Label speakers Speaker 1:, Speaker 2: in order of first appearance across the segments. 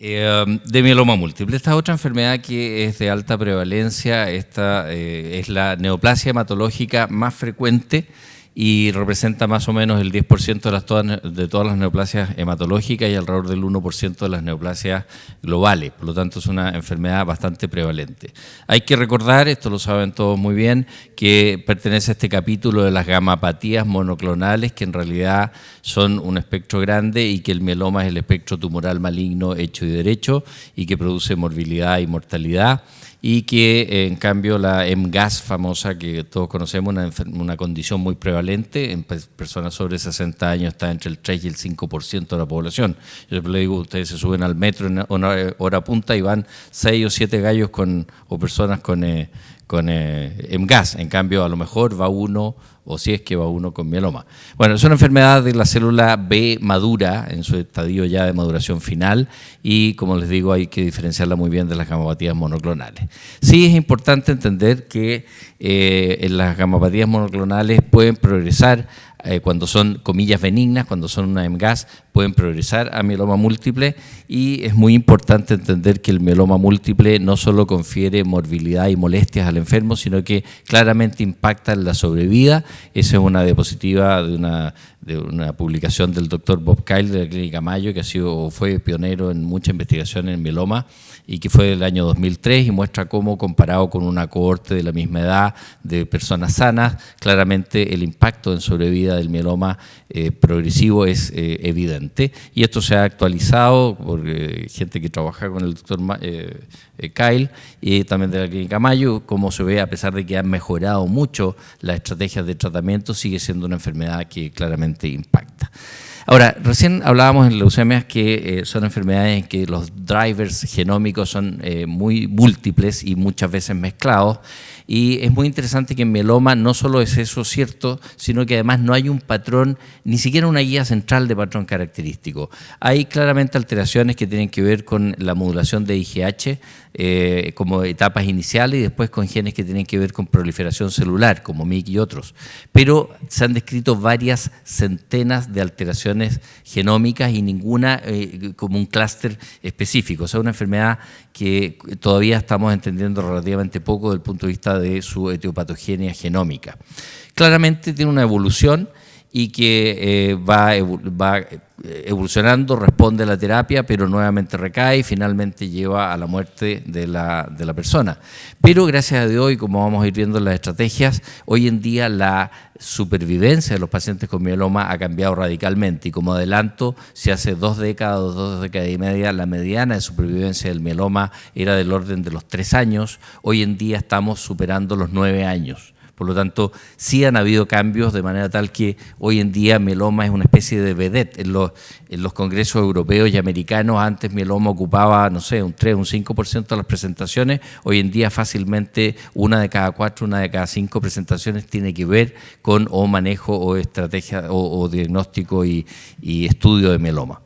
Speaker 1: De mieloma múltiple. Esta otra enfermedad que es de alta prevalencia, esta es la neoplasia hematológica más frecuente y representa más o menos el 10% de todas las neoplasias hematológicas y alrededor del 1% de las neoplasias globales. Por lo tanto, es una enfermedad bastante prevalente. Hay que recordar, esto lo saben todos muy bien, que pertenece a este capítulo de las gamapatías monoclonales, que en realidad son un espectro grande y que el mieloma es el espectro tumoral maligno hecho y derecho y que produce morbilidad y mortalidad. Y que en cambio la MGAS famosa que todos conocemos, una condición muy prevalente en personas sobre 60 años, está entre el 3 y el 5% de la población. Yo le digo, ustedes se suben al metro en una hora punta y van 6 o 7 gallos o personas con MGAS, en cambio a lo mejor va uno o si es que va uno con mieloma. Bueno, es una enfermedad de la célula B madura, en su estadio ya de maduración final, y como les digo, hay que diferenciarla muy bien de las gamapatías monoclonales. Sí es importante entender que en las gamapatías monoclonales pueden progresar cuando son comillas benignas, cuando son una MGAS, pueden progresar a mieloma múltiple, y es muy importante entender que el mieloma múltiple no solo confiere morbilidad y molestias al enfermo, sino que claramente impacta en la sobrevida. Esa es una diapositiva de una publicación del doctor Bob Kyle de la Clínica Mayo, que fue pionero en mucha investigación en mieloma y que fue del año 2003 y muestra cómo, comparado con una cohorte de la misma edad de personas sanas, claramente el impacto en sobrevida del mieloma progresivo es evidente. Y esto se ha actualizado por gente que trabaja con el doctor Kyle y también de la Clínica Mayo. Como se ve, a pesar de que han mejorado mucho las estrategias de tratamiento, sigue siendo una enfermedad que claramente impacta. Ahora, recién hablábamos en leucemias que son enfermedades en que los drivers genómicos son muy múltiples y muchas veces mezclados, y es muy interesante que en mieloma no solo es eso cierto, sino que además no hay un patrón, ni siquiera una guía central de patrón característico. Hay claramente alteraciones que tienen que ver con la modulación de IGH como etapas iniciales y después con genes que tienen que ver con proliferación celular, como MYC y otros. Pero se han descrito varias centenas de alteraciones genómicas y ninguna como un clúster específico. O sea, una enfermedad que todavía estamos entendiendo relativamente poco desde el punto de vista de su etiopatogenia genómica. Claramente tiene una evolución y que va evolucionando, responde a la terapia, pero nuevamente recae y finalmente lleva a la muerte de la persona. Pero gracias a Dios, y como vamos a ir viendo en las estrategias, hoy en día la supervivencia de los pacientes con mieloma ha cambiado radicalmente, y como adelanto, si hace 2 décadas y media, la mediana de supervivencia del mieloma era del orden de los 3 años, hoy en día estamos superando los 9 años. Por lo tanto, sí han habido cambios de manera tal que hoy en día mieloma es una especie de vedette. En los congresos europeos y americanos antes mieloma ocupaba, no sé, un 3, un 5% de las presentaciones. Hoy en día fácilmente 1 de cada 4, 1 de cada 5 presentaciones tiene que ver con o manejo o estrategia o diagnóstico y estudio de mieloma.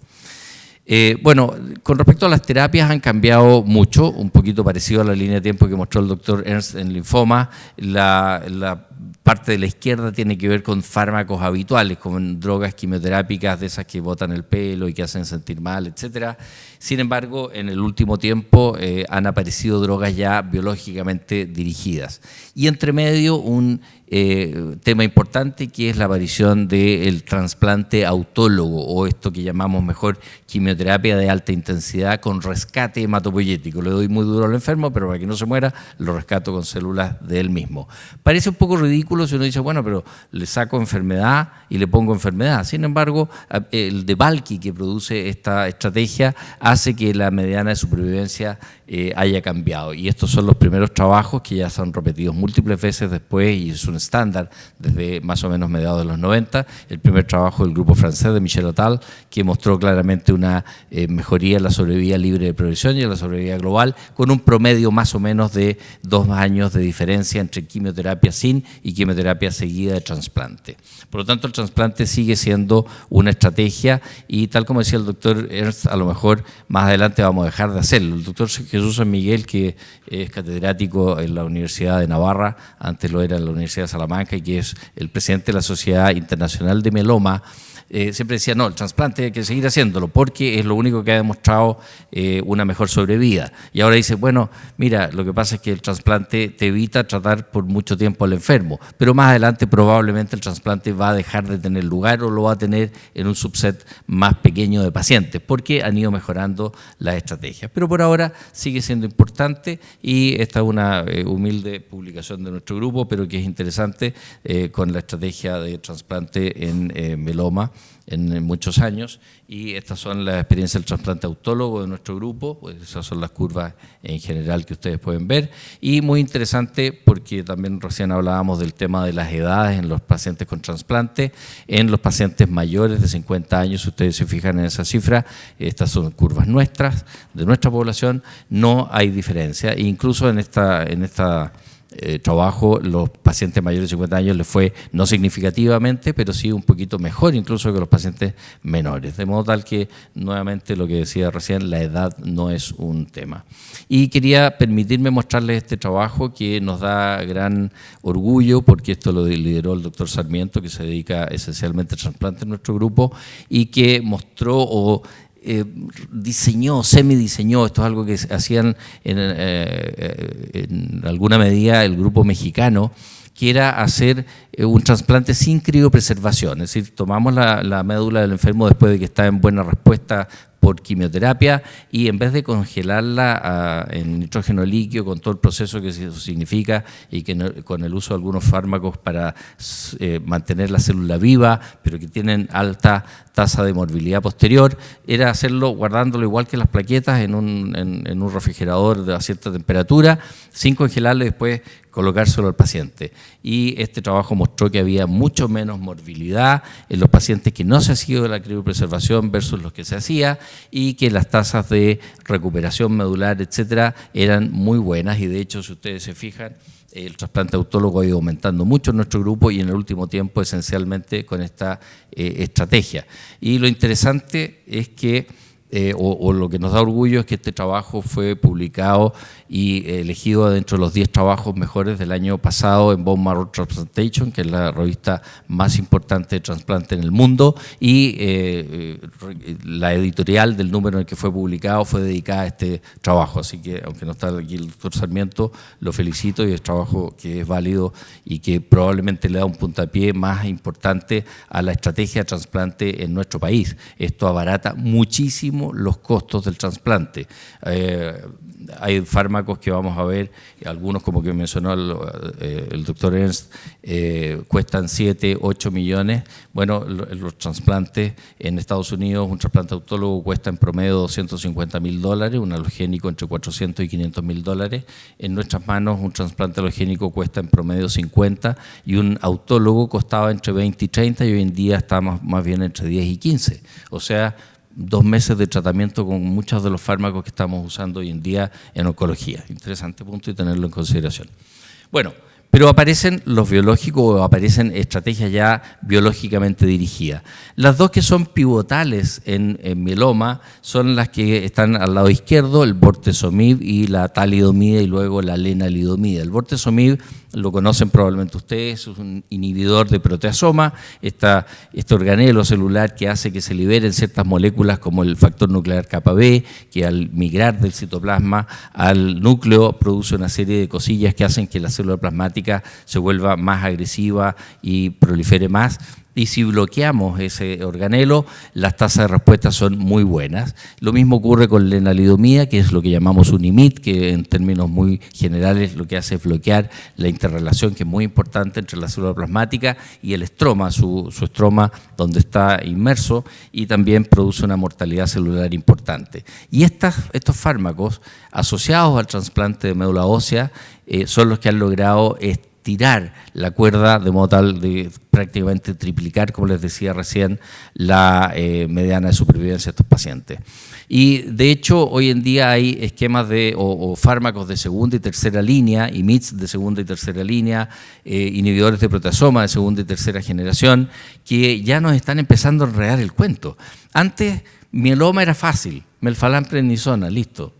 Speaker 1: Bueno, con respecto a las terapias han cambiado mucho, un poquito parecido a la línea de tiempo que mostró el doctor Ernst en linfoma. La parte de la izquierda tiene que ver con fármacos habituales, como drogas quimioterápicas de esas que botan el pelo y que hacen sentir mal, etcétera. Sin embargo, en el último tiempo han aparecido drogas ya biológicamente dirigidas. Y entre medio un tema importante, que es la aparición del trasplante autólogo, o esto que llamamos mejor quimioterapia de alta intensidad con rescate hematopoyético. Le doy muy duro al enfermo, pero para que no se muera, lo rescato con células de él mismo. Parece un poco ridículo si uno dice, bueno, pero le saco enfermedad y le pongo enfermedad. Sin embargo, el debulking que produce esta estrategia hace que la mediana de supervivencia haya cambiado. Y estos son los primeros trabajos que ya son repetidos múltiples veces después y es un estándar desde más o menos mediados de los 90. El primer trabajo del grupo francés de Michel et al, que mostró claramente una mejoría en la sobrevida libre de progresión y en la sobrevida global, con un promedio más o menos de 2 años de diferencia entre quimioterapia sin y quimioterapia seguida de trasplante. Por lo tanto, el trasplante sigue siendo una estrategia y, tal como decía el doctor Ernst, a lo mejor más adelante vamos a dejar de hacerlo. El doctor Jesús San Miguel, que es catedrático en la Universidad de Navarra, antes lo era en la Universidad de Salamanca, y que es el presidente de la Sociedad Internacional de Mieloma, siempre decía, no, el trasplante hay que seguir haciéndolo porque es lo único que ha demostrado una mejor sobrevida. Y ahora dice, bueno, mira, lo que pasa es que el trasplante te evita tratar por mucho tiempo al enfermo, pero más adelante probablemente el trasplante va a dejar de tener lugar o lo va a tener en un subset más pequeño de pacientes, porque han ido mejorando las estrategias. Pero por ahora sigue siendo importante y esta es una humilde publicación de nuestro grupo, pero que es interesante con la estrategia de trasplante en mieloma en muchos años, y estas son las experiencias del trasplante autólogo de nuestro grupo, pues esas son las curvas en general que ustedes pueden ver, y muy interesante porque también recién hablábamos del tema de las edades en los pacientes con trasplante. En los pacientes mayores de 50 años, si ustedes se fijan en esa cifra, estas son curvas nuestras, de nuestra población, no hay diferencia, e incluso en esta trabajo, los pacientes mayores de 50 años les fue no significativamente, pero sí un poquito mejor incluso que los pacientes menores. De modo tal que, nuevamente, lo que decía recién, la edad no es un tema. Y quería permitirme mostrarles este trabajo que nos da gran orgullo, porque esto lo lideró el doctor Sarmiento, que se dedica esencialmente al trasplante en nuestro grupo, y que mostró diseñó, semidiseñó, esto es algo que hacían en alguna medida el grupo mexicano, que era hacer un trasplante sin criopreservación, es decir, tomamos la médula del enfermo después de que está en buena respuesta por quimioterapia, y en vez de congelarla en nitrógeno líquido con todo el proceso que eso significa, y que con el uso de algunos fármacos para mantener la célula viva, pero que tienen alta tasa de morbilidad posterior, era hacerlo guardándolo igual que las plaquetas en un refrigerador a cierta temperatura, sin congelarlo, y después colocárselo al paciente. Y este trabajo mostró que había mucho menos morbilidad en los pacientes que no se hacía la criopreservación versus los que se hacía, y que las tasas de recuperación medular, etcétera, eran muy buenas. Y de hecho, si ustedes se fijan, el trasplante autólogo ha ido aumentando mucho en nuestro grupo, y en el último tiempo esencialmente con esta estrategia. Y lo interesante es que o lo que nos da orgullo es que este trabajo fue publicado y elegido dentro de los 10 trabajos mejores del año pasado en Bone Marrow Transplantation, que es la revista más importante de trasplante en el mundo, y la editorial del número en el que fue publicado fue dedicada a este trabajo. Así que, aunque no está aquí el doctor Sarmiento, lo felicito, y es trabajo que es válido y que probablemente le da un puntapié más importante a la estrategia de trasplante en nuestro país. Esto abarata muchísimo los costos del trasplante. Hay fármacos que vamos a ver, algunos como que mencionó el doctor Ernst, cuestan 7, 8 millones. Bueno, los trasplantes en Estados Unidos, un trasplante autólogo cuesta en promedio $250.000, un alogénico entre $400 y $500.000. En nuestras manos, un trasplante alogénico cuesta en promedio 50, y un autólogo costaba entre 20 y 30, y hoy en día está más bien entre 10 y 15. O sea, 2 meses de tratamiento con muchos de los fármacos que estamos usando hoy en día en oncología. Interesante punto y tenerlo en consideración. Bueno, pero aparecen los biológicos, o aparecen estrategias ya biológicamente dirigidas. Las dos que son pivotales en mieloma son las que están al lado izquierdo, el bortezomib y la talidomida, y luego la lenalidomida. El bortezomib lo conocen probablemente ustedes, es un inhibidor de proteasoma, este organelo celular que hace que se liberen ciertas moléculas como el factor nuclear kappa B, que al migrar del citoplasma al núcleo produce una serie de cosillas que hacen que la célula plasmática se vuelva más agresiva y prolifere más. Y si bloqueamos ese organelo, las tasas de respuesta son muy buenas. Lo mismo ocurre con lenalidomida, que es lo que llamamos un IMiD, que en términos muy generales lo que hace es bloquear la interrelación, que es muy importante, entre la célula plasmática y el estroma, su estroma donde está inmerso, y también produce una mortalidad celular importante. Y estos fármacos asociados al trasplante de médula ósea son los que han logrado tirar la cuerda de modo tal de prácticamente triplicar, como les decía recién, la mediana de supervivencia de estos pacientes. Y de hecho, hoy en día hay esquemas o fármacos de segunda y tercera línea, IMiDs de segunda y tercera línea, inhibidores de proteasoma de segunda y tercera generación, que ya nos están empezando a enredar el cuento. Antes, mieloma era fácil, melphalan prednisona, listo.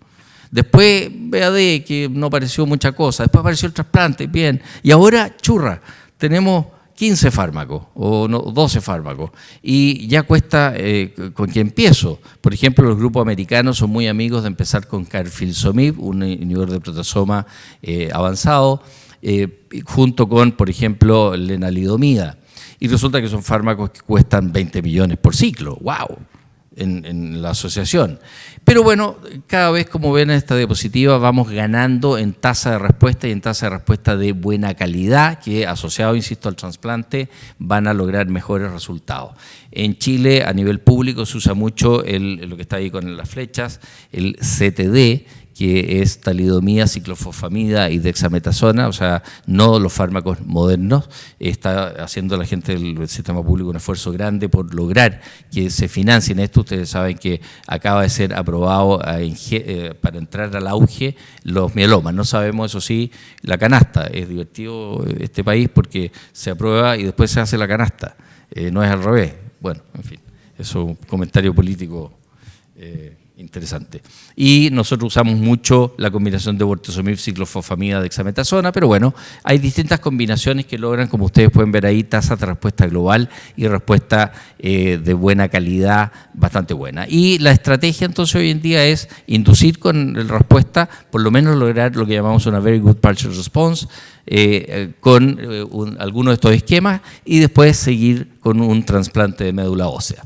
Speaker 1: Después BAD, que no pareció mucha cosa. Después apareció el trasplante, bien. Y ahora, churra, tenemos 15 fármacos o no, 12 fármacos y ya cuesta con qué empiezo. Por ejemplo, los grupos americanos son muy amigos de empezar con carfilzomib, un inhibidor de proteasoma avanzado, junto con, por ejemplo, lenalidomida. Y resulta que son fármacos que cuestan 20 millones por ciclo. ¡Wow! En la asociación. Pero bueno, cada vez, como ven en esta diapositiva, vamos ganando en tasa de respuesta y en tasa de respuesta de buena calidad, que asociado, insisto, al trasplante, van a lograr mejores resultados. En Chile, a nivel público, se usa mucho lo que está ahí con las flechas, el CTD, que es talidomida, ciclofosfamida y dexametasona, o sea, no los fármacos modernos. Está haciendo la gente del sistema público un esfuerzo grande por lograr que se financien esto. Ustedes saben que acaba de ser aprobado para entrar al auge los mielomas. No sabemos, eso sí, la canasta. Es divertido este país porque se aprueba y después se hace la canasta. No es al revés. Bueno, en fin, eso es un comentario político interesante. Y nosotros usamos mucho la combinación de bortezomib, ciclofosfamida, dexametasona, pero bueno, hay distintas combinaciones que logran, como ustedes pueden ver ahí, tasas de respuesta global y respuesta de buena calidad, bastante buena. Y la estrategia entonces hoy en día es inducir con la respuesta, por lo menos lograr lo que llamamos una very good partial response, con algunos de estos esquemas y después seguir con un trasplante de médula ósea.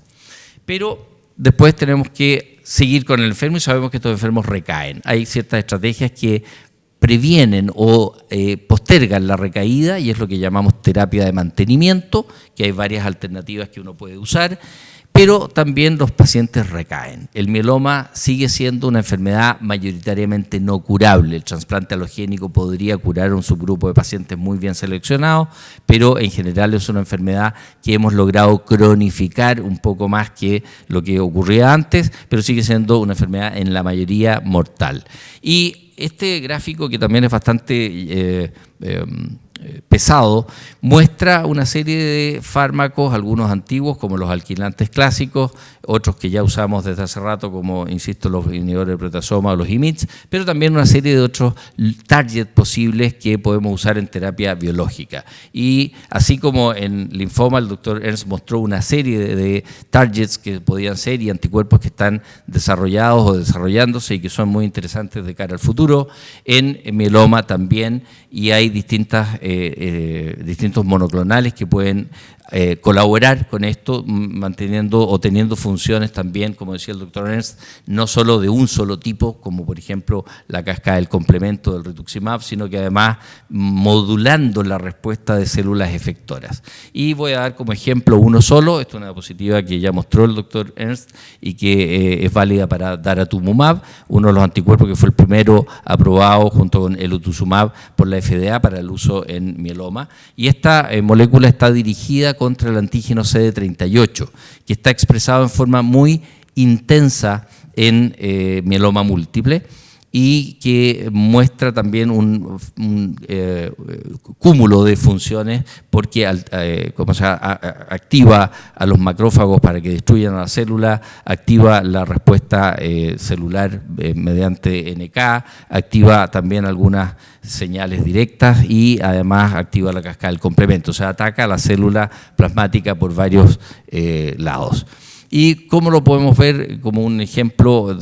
Speaker 1: Pero después tenemos que seguir con el enfermo y sabemos que estos enfermos recaen. Hay ciertas estrategias que previenen o postergan la recaída y es lo que llamamos terapia de mantenimiento, que hay varias alternativas que uno puede usar, pero también los pacientes recaen. El mieloma sigue siendo una enfermedad mayoritariamente no curable. El trasplante alogénico podría curar un subgrupo de pacientes muy bien seleccionados, pero en general es una enfermedad que hemos logrado cronificar un poco más que lo que ocurría antes, pero sigue siendo una enfermedad en la mayoría mortal. Y este gráfico, que también es bastante pesado, muestra una serie de fármacos, algunos antiguos como los alquilantes clásicos, otros que ya usamos desde hace rato como, insisto, los inhibidores de proteasoma o los IMiDs, pero también una serie de otros targets posibles que podemos usar en terapia biológica. Y así como en linfoma el doctor Ernst mostró una serie de targets que podían ser y anticuerpos que están desarrollados o desarrollándose y que son muy interesantes de cara al futuro, en mieloma también, y hay distintos monoclonales que pueden colaborar con esto, manteniendo o teniendo funciones también, como decía el doctor Ernst, no solo de un solo tipo, como por ejemplo la cascada del complemento del rituximab, sino que además modulando la respuesta de células efectoras. Y voy a dar como ejemplo uno solo, esta es una diapositiva que ya mostró el doctor Ernst y que es válida para daratumumab, uno de los anticuerpos que fue el primero aprobado junto con el elotuzumab por la FDA para el uso en mieloma. Y esta molécula está dirigida contra el antígeno CD38, que está expresado en forma muy intensa en mieloma múltiple y que muestra también un cúmulo de funciones porque activa a los macrófagos para que destruyan a la célula, activa la respuesta celular mediante NK, activa también algunas señales directas y además activa la cascada del complemento, o sea, ataca a la célula plasmática por varios lados. ¿Y cómo lo podemos ver como un ejemplo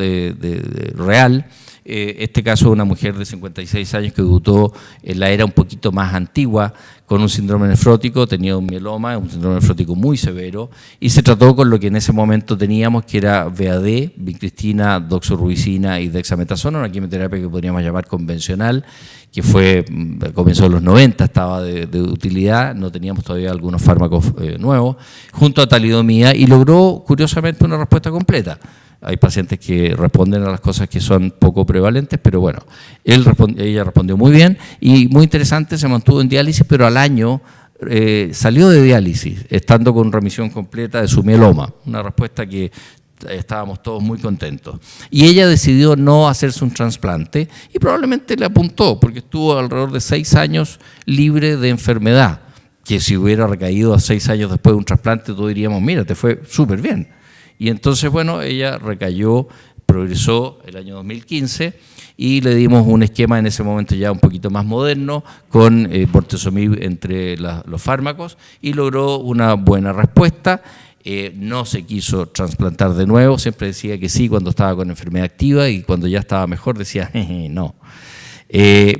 Speaker 1: real? Este caso de una mujer de 56 años que debutó en la era un poquito más antigua con un síndrome nefrótico, tenía un mieloma, un síndrome nefrótico muy severo, y se trató con lo que en ese momento teníamos, que era VAD, vincristina, doxorubicina y dexametasona, una quimioterapia que podríamos llamar convencional, que fue, a comienzos de los 90 estaba de utilidad, no teníamos todavía algunos fármacos nuevos, junto a talidomida, y logró curiosamente una respuesta completa. Hay pacientes que responden a las cosas que son poco prevalentes, pero bueno, ella respondió muy bien y muy interesante, se mantuvo en diálisis, pero al año salió de diálisis, estando con remisión completa de su mieloma, una respuesta que estábamos todos muy contentos. Y ella decidió no hacerse un trasplante y probablemente le apuntó, porque estuvo alrededor de 6 años libre de enfermedad, que si hubiera recaído a 6 años después de un trasplante, todos diríamos, mira, te fue súper bien. Y entonces, bueno, ella recayó progresó el año 2015 y le dimos un esquema en ese momento ya un poquito más moderno con bortezomib entre los fármacos y logró una buena respuesta. No se quiso trasplantar de nuevo, siempre decía que sí cuando estaba con enfermedad activa y cuando ya estaba mejor decía no.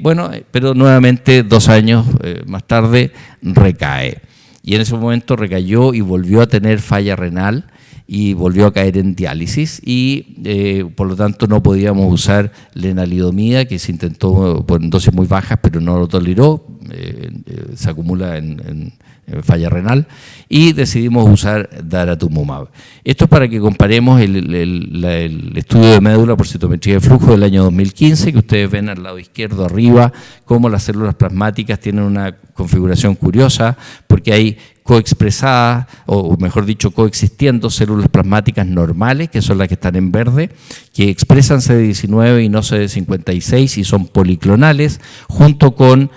Speaker 1: Bueno, pero nuevamente 2 años más tarde recae. Y en ese momento recayó y volvió a tener falla renal y volvió a caer en diálisis y por lo tanto no podíamos usar lenalidomida, que se intentó en dosis muy bajas pero no lo toleró, se acumula en falla renal, y decidimos usar daratumumab. Esto es para que comparemos el estudio de médula por citometría de flujo del año 2015, que ustedes ven al lado izquierdo arriba, cómo las células plasmáticas tienen una configuración curiosa, porque hay coexpresadas, o mejor dicho, coexistiendo células plasmáticas normales, que son las que están en verde, que expresan CD19 y no CD56 y son policlonales, junto con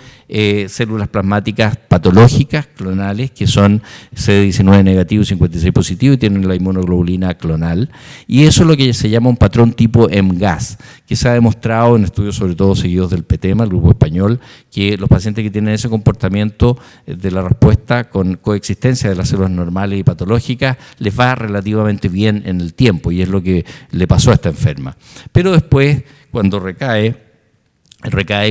Speaker 1: células plasmáticas patológicas clonales, que son CD19 negativo y 56 positivo y tienen la inmunoglobulina clonal. Y eso es lo que se llama un patrón tipo MGAS, que se ha demostrado en estudios sobre todo seguidos del PETEMA, el grupo español, que los pacientes que tienen ese comportamiento de la respuesta con coexistencia de las células normales y patológicas les va relativamente bien en el tiempo, y es lo que le pasó a esta enferma. Pero después, cuando recae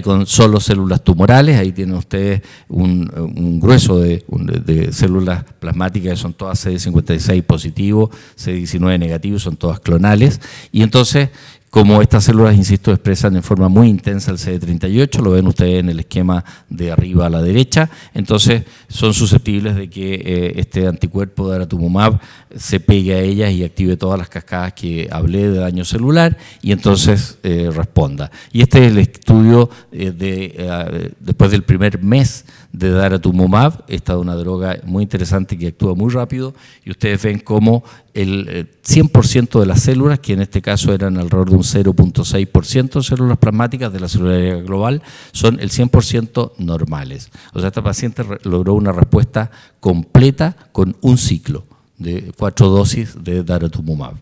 Speaker 1: con solo células tumorales. Ahí tienen ustedes un grueso de células plasmáticas que son todas CD56 positivo, CD19 negativo, son todas clonales. Y entonces, como estas células, insisto, expresan en forma muy intensa el CD38, lo ven ustedes en el esquema de arriba a la derecha, entonces son susceptibles de que este anticuerpo de daratumumab se pegue a ellas y active todas las cascadas que hablé de daño celular y entonces responda. Y este es el estudio después del primer mes de daratumumab. Esta es una droga muy interesante que actúa muy rápido y ustedes ven cómo el 100% de las células, que en este caso eran alrededor de un 0.6% de células plasmáticas de la celularidad global, son el 100% normales. O sea, esta paciente logró una respuesta completa con un ciclo de 4 dosis de daratumumab.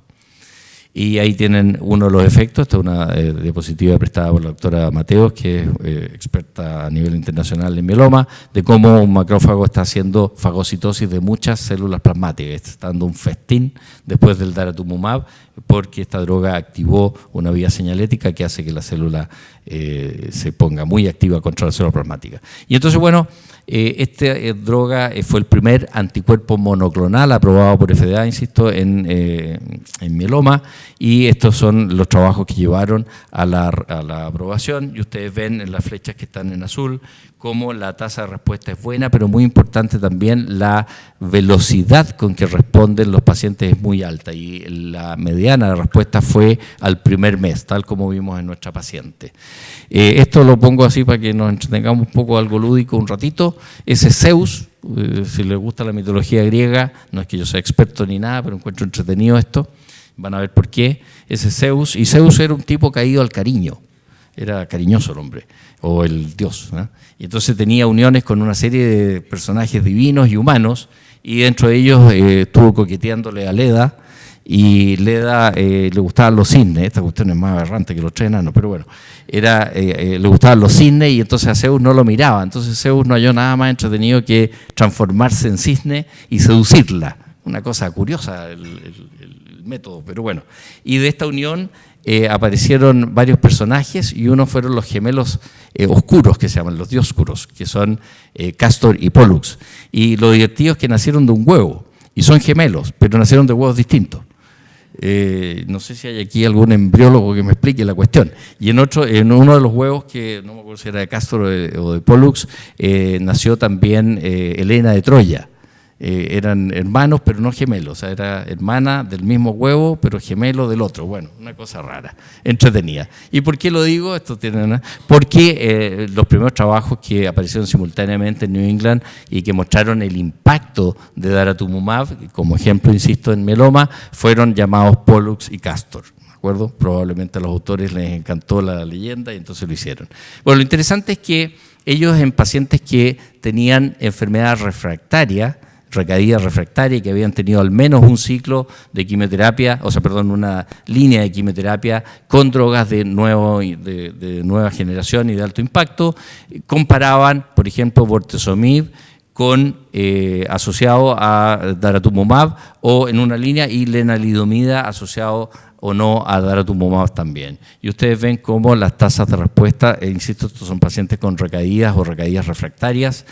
Speaker 1: Y ahí tienen uno de los efectos. Esta es una diapositiva prestada por la doctora Mateos, que es experta a nivel internacional en mieloma, de cómo un macrófago está haciendo fagocitosis de muchas células plasmáticas. Está dando un festín después del daratumumab, porque esta droga activó una vía señalética que hace que la célula se ponga muy activa contra la célula plasmática. Y entonces, bueno, esta droga fue el primer anticuerpo monoclonal aprobado por FDA, insisto, en mieloma, y estos son los trabajos que llevaron a la aprobación, y ustedes ven en las flechas que están en azul cómo la tasa de respuesta es buena, pero muy importante también la velocidad con que responden los pacientes es muy alta, y la mediana de respuesta fue al primer mes, tal como vimos en nuestra paciente. Esto lo pongo así para que nos entretengamos un poco, algo lúdico un ratito. Ese Zeus, si les gusta la mitología griega, no es que yo sea experto ni nada, pero encuentro entretenido esto, van a ver por qué. Ese Zeus, y Zeus era un tipo caído al cariño, era cariñoso el hombre, o el dios, ¿no? Y entonces tenía uniones con una serie de personajes divinos y humanos, y dentro de ellos estuvo coqueteándole a Leda, y Leda le gustaban los cisnes. Esta cuestión es más aberrante que los tres enanos, pero bueno, le gustaban los cisnes, y entonces a Zeus no lo miraba. Entonces Zeus no halló nada más entretenido que transformarse en cisne y seducirla. Una cosa curiosa el método, pero bueno. Y de esta unión aparecieron varios personajes, y uno fueron los gemelos oscuros, que se llaman los dioscuros, que son Castor y Pollux. Y lo divertido es que nacieron de un huevo, y son gemelos, pero nacieron de huevos distintos. No sé si hay aquí algún embriólogo que me explique la cuestión. Y en uno de los huevos, que no me acuerdo si era de Castor o de Pollux, nació también Helena de Troya. Eran hermanos pero no gemelos, o sea, era hermana del mismo huevo pero gemelo del otro. Bueno, una cosa rara, entretenida. ¿Y por qué lo digo? Porque los primeros trabajos que aparecieron simultáneamente en New England y que mostraron el impacto de daratumumab, como ejemplo, insisto, en mieloma, fueron llamados Pollux y Castor. ¿De acuerdo? Probablemente a los autores les encantó la leyenda y entonces lo hicieron. Bueno, lo interesante es que ellos, en pacientes que tenían enfermedad refractaria, recaída refractaria y que habían tenido al menos un ciclo de quimioterapia, una línea de quimioterapia con drogas de nueva generación y de alto impacto, comparaban, por ejemplo, bortezomib asociado a daratumumab o en una línea y lenalidomida asociado o no a daratumumab también. Y ustedes ven cómo las tasas de respuesta, insisto, estos son pacientes con recaídas o recaídas refractarias,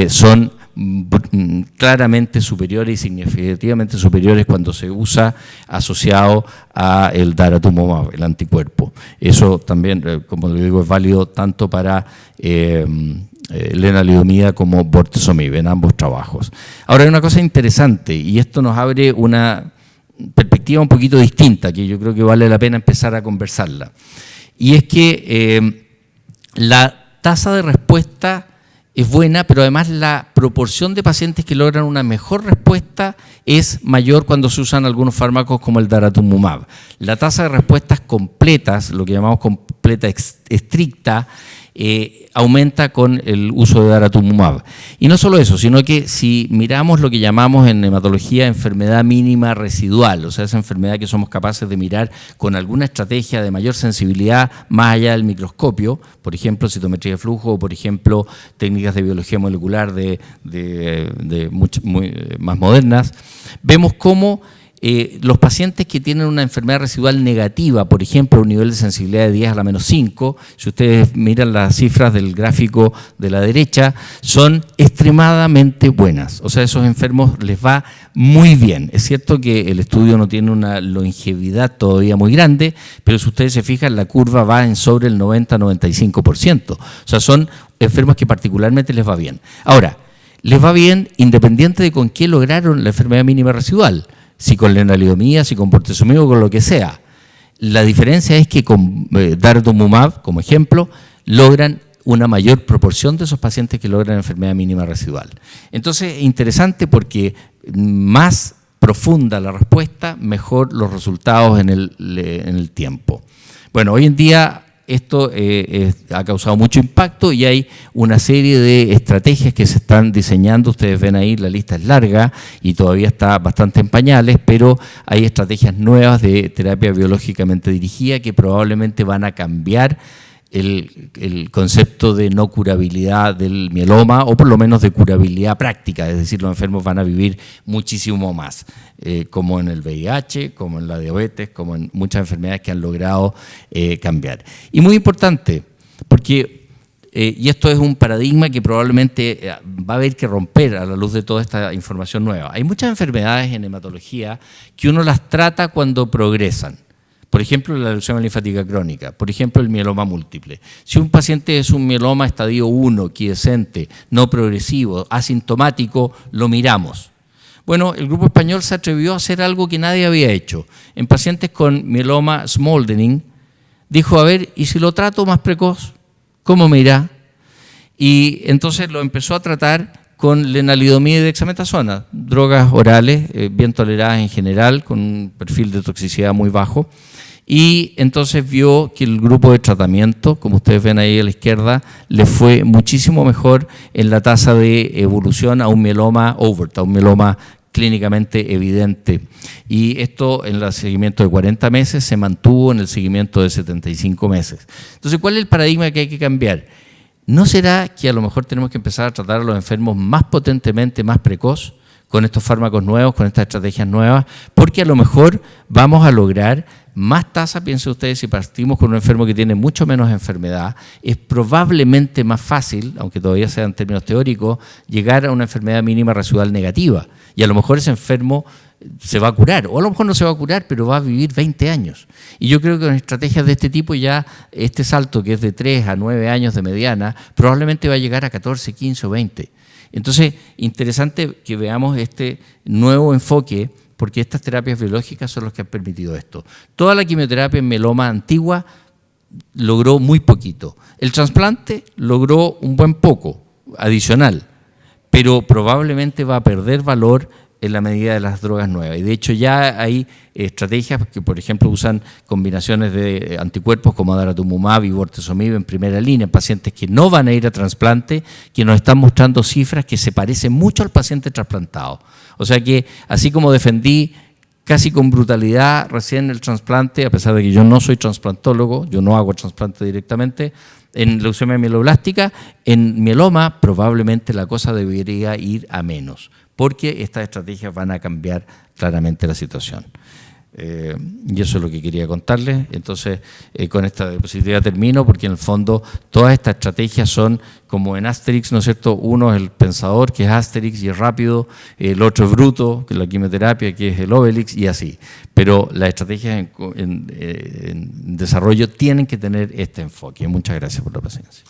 Speaker 1: son claramente superiores y significativamente superiores cuando se usa asociado a el daratumumab, el anticuerpo. Eso también, como le digo, es válido tanto para lenalidomida como bortezomib en ambos trabajos. Ahora hay una cosa interesante y esto nos abre una perspectiva un poquito distinta que yo creo que vale la pena empezar a conversarla, y es que la tasa de respuesta es buena, pero además la proporción de pacientes que logran una mejor respuesta es mayor cuando se usan algunos fármacos como el daratumumab. La tasa de respuestas completas, lo que llamamos completa estricta, aumenta con el uso de daratumumab. Y no solo eso, sino que si miramos lo que llamamos en hematología enfermedad mínima residual, o sea, esa enfermedad que somos capaces de mirar con alguna estrategia de mayor sensibilidad más allá del microscopio, por ejemplo, citometría de flujo o, por ejemplo, técnicas de biología molecular más modernas, vemos cómo los pacientes que tienen una enfermedad residual negativa, por ejemplo, un nivel de sensibilidad de 10 a la menos 5, si ustedes miran las cifras del gráfico de la derecha, son extremadamente buenas. O sea, a esos enfermos les va muy bien. Es cierto que el estudio no tiene una longevidad todavía muy grande, pero si ustedes se fijan, la curva va en sobre el 90-95%. O sea, son enfermos que particularmente les va bien. Ahora, les va bien independiente de con qué lograron la enfermedad mínima residual. Si con lenalidomida, si con bortezomib o con lo que sea. La diferencia es que con daratumumab, como ejemplo, logran una mayor proporción de esos pacientes que logran enfermedad mínima residual. Entonces, es interesante porque más profunda la respuesta, mejor los resultados en el tiempo. Bueno, hoy en día esto ha causado mucho impacto y hay una serie de estrategias que se están diseñando. Ustedes ven ahí, la lista es larga y todavía está bastante en pañales, pero hay estrategias nuevas de terapia biológicamente dirigida que probablemente van a cambiar el concepto de no curabilidad del mieloma, o por lo menos de curabilidad práctica, es decir, los enfermos van a vivir muchísimo más, como en el VIH, como en la diabetes, como en muchas enfermedades que han logrado cambiar. Y muy importante, porque, y esto es un paradigma que probablemente va a haber que romper a la luz de toda esta información nueva. Hay muchas enfermedades en hematología que uno las trata cuando progresan. Por ejemplo, la leucemia linfática crónica, por ejemplo, el mieloma múltiple. Si un paciente es un mieloma estadio 1, quiescente, no progresivo, asintomático, lo miramos. Bueno, el grupo español se atrevió a hacer algo que nadie había hecho. En pacientes con mieloma smoldering, dijo, a ver, ¿y si lo trato más precoz? ¿Cómo me irá? Y entonces lo empezó a tratar con lenalidomida y dexametasona, drogas orales bien toleradas en general, con un perfil de toxicidad muy bajo. Y entonces vio que el grupo de tratamiento, como ustedes ven ahí a la izquierda, le fue muchísimo mejor en la tasa de evolución a un mieloma overt, a un mieloma clínicamente evidente. Y esto en el seguimiento de 40 meses se mantuvo en el seguimiento de 75 meses. Entonces, ¿cuál es el paradigma que hay que cambiar? ¿No será que a lo mejor tenemos que empezar a tratar a los enfermos más potentemente, más precoz, con estos fármacos nuevos, con estas estrategias nuevas? Porque a lo mejor vamos a lograr más tasa. Piensen ustedes, si partimos con un enfermo que tiene mucho menos enfermedad, es probablemente más fácil, aunque todavía sea en términos teóricos, llegar a una enfermedad mínima residual negativa. Y a lo mejor ese enfermo se va a curar, o a lo mejor no se va a curar, pero va a vivir 20 años. Y yo creo que con estrategias de este tipo ya este salto, que es de 3 a 9 años de mediana, probablemente va a llegar a 14, 15 o 20. Entonces, interesante que veamos este nuevo enfoque, porque estas terapias biológicas son las que han permitido esto. Toda la quimioterapia en mieloma antigua logró muy poquito. El trasplante logró un buen poco adicional, pero probablemente va a perder valor en la medida de las drogas nuevas. Y de hecho ya hay estrategias que, por ejemplo, usan combinaciones de anticuerpos como daratumumab y bortezomib en primera línea en pacientes que no van a ir a trasplante, que nos están mostrando cifras que se parecen mucho al paciente trasplantado. O sea que, así como defendí casi con brutalidad recién el trasplante, a pesar de que yo no soy trasplantólogo, yo no hago trasplante directamente, en leucemia mieloblástica, en mieloma probablemente la cosa debería ir a menos, porque estas estrategias van a cambiar claramente la situación. Y eso es lo que quería contarles. Entonces, con esta diapositiva termino, porque en el fondo todas estas estrategias son como en Asterix, ¿no es cierto? Uno es el pensador, que es Asterix y es rápido, el otro es Bruto, que es la quimioterapia, que es el Obelix, y así. Pero las estrategias en desarrollo tienen que tener este enfoque. Muchas gracias por la paciencia.